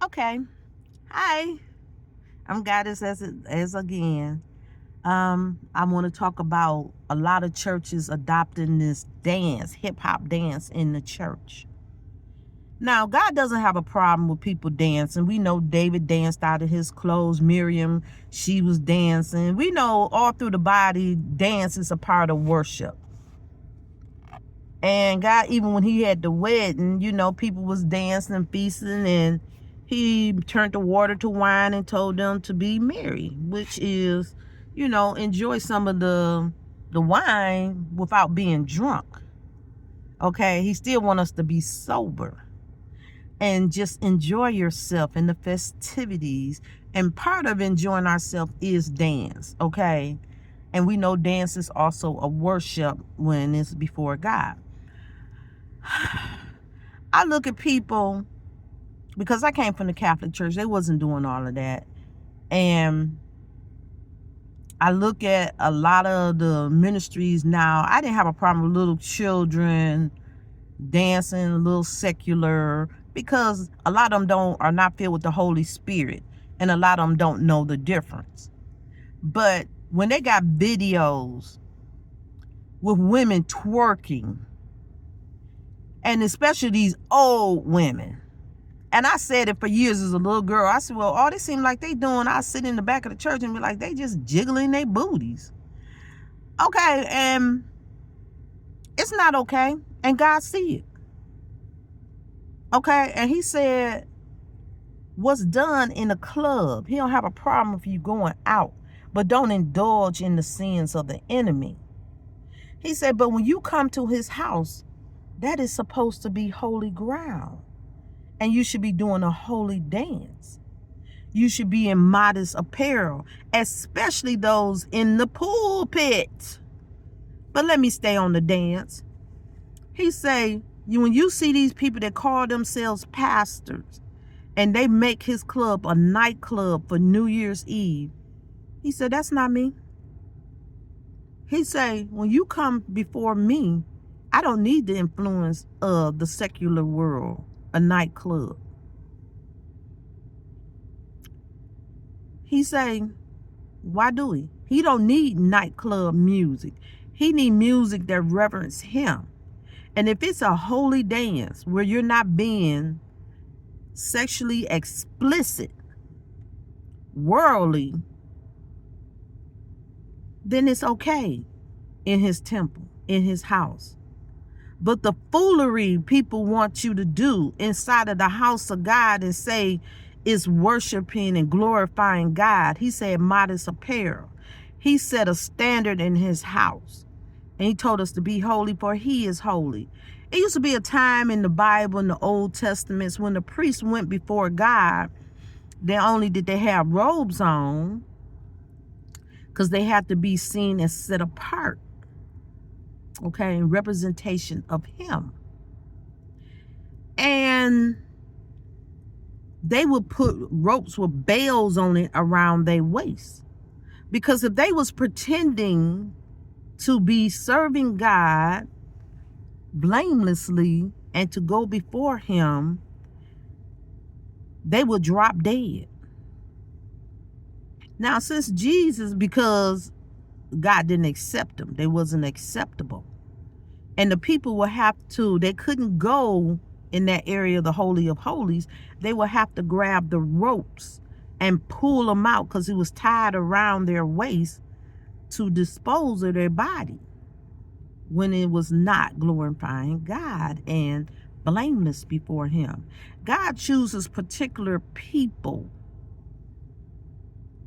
Okay. Hi. I'm Goddess as again. I want to talk about a lot of churches adopting this dance, hip hop dance in the church. Now, God doesn't have a problem with people dancing. We know David danced out of his clothes. Miriam, she was dancing. We know all through the body, dance is a part of worship. And God, even when he had the wedding, people was dancing, feasting, and he turned the water to wine and told them to be merry, which is, enjoy some of the wine without being drunk. Okay, he still want us to be sober and just enjoy yourself in the festivities. And part of enjoying ourselves is dance, okay? And we know dance is also a worship when it's before God. I look at people, because I came from the Catholic Church, they wasn't doing all of that. And I look at a lot of the ministries now. I didn't have a problem with little children dancing, a little secular, because a lot of them are not filled with the Holy Spirit, and a lot of them don't know the difference. But when they got videos with women twerking, and especially these old women, and I said it for years as a little girl. I said, well, all they seem like they doing, I sit in the back of the church and be like, they just jiggling their booties. Okay, and it's not okay, and God see it. Okay, and he said, what's done in a club, he don't have a problem if you going out, but don't indulge in the sins of the enemy. He said, but when you come to his house, that is supposed to be holy ground. And you should be doing a holy dance. You should be in modest apparel, especially those in the pulpit. But let me stay on the dance. He say, when you see these people that call themselves pastors and they make his club a nightclub for New Year's Eve, he said, that's not me. He say, when you come before me, I don't need the influence of the secular world, a nightclub. He say, why do he? He don't need nightclub music. He need music that reverence him. And if it's a holy dance where you're not being sexually explicit, worldly, then it's okay in his temple, in his house. But the foolery people want you to do inside of the house of God and say is worshiping and glorifying God. He said modest apparel. He set a standard in his house. And he told us to be holy, for he is holy. It used to be a time in the Bible, in the Old Testaments, when the priests went before God, not only did they have robes on, because they had to be seen and set apart, okay, in representation of him. And they would put ropes with bells on it around their waist. Because if they was pretending to be serving God blamelessly and to go before him, they would drop dead. Now, since Jesus, because God didn't accept them, they wasn't acceptable. And the people would have to, they couldn't go in that area of the Holy of Holies. They would have to grab the ropes and pull them out because it was tied around their waist to dispose of their body when it was not glorifying God and blameless before him. God chooses particular people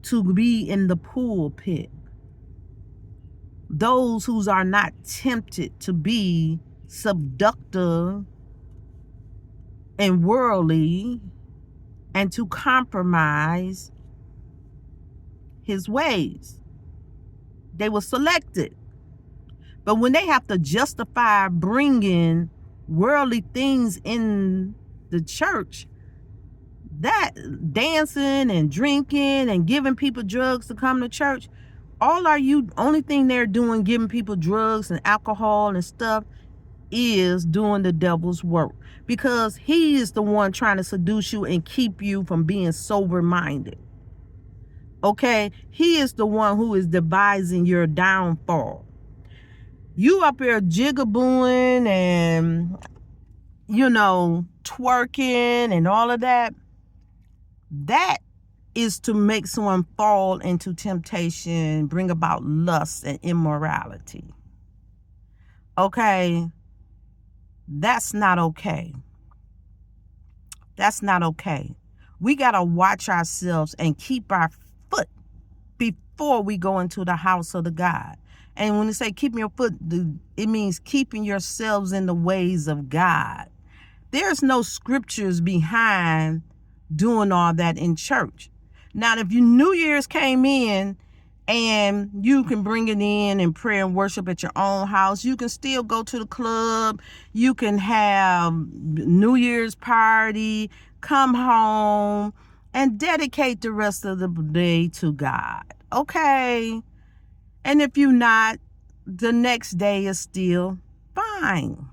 to be in the pulpit. Those who are not tempted to be seductive and worldly and to compromise his ways. They were selected. But when they have to justify bringing worldly things in the church, that dancing and drinking and giving people drugs to come to church, only thing they're doing, giving people drugs and alcohol and stuff, is doing the devil's work, because he is the one trying to seduce you and keep you from being sober minded. Okay, he is the one who is devising your downfall. You up here jigabooing and twerking and all of that. That is to make someone fall into temptation, bring about lust and immorality. Okay, that's not okay. That's not okay. We got to watch ourselves and keep our foot before we go into the house of the God. And when they say keeping your foot, it means keeping yourselves in the ways of God. There's no scriptures behind doing all that in church. Now, if your New Year's came in and you can bring it in and pray and worship at your own house, you can still go to the club. You can have New Year's party, come home, and dedicate the rest of the day to God. Okay? And if you're not, the next day is still fine.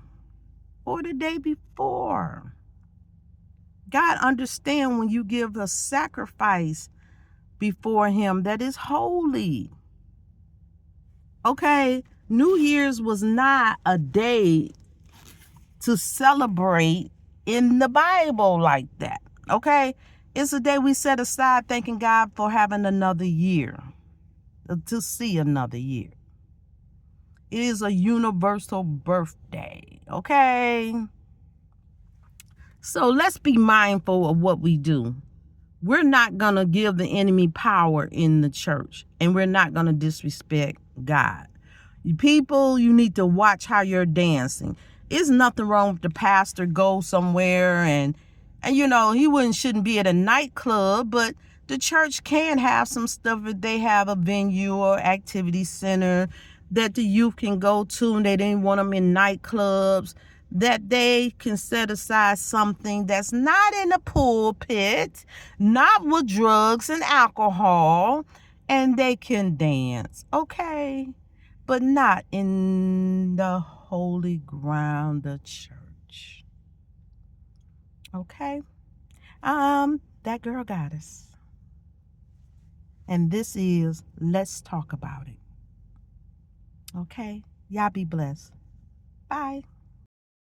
Or the day before. God understands when you give a sacrifice before him that is holy. Okay? New Year's was not a day to celebrate in the Bible like that. Okay? It's a day we set aside thanking God for having another year, to see another year. It is a universal birthday. Okay? So let's be mindful of what we do. We're not going to give the enemy power in the church, and we're not going to disrespect God. You people, you need to watch how you're dancing. There's nothing wrong with the pastor go somewhere and he shouldn't be at a nightclub, but the church can have some stuff if they have a venue or activity center that the youth can go to, and they didn't want them in nightclubs, that they can set aside something that's not in the pulpit, not with drugs and alcohol, and they can dance, okay? But not in the holy ground, the church. Okay? That girl goddess. And this is Let's Talk About It. Okay? Y'all be blessed. Bye.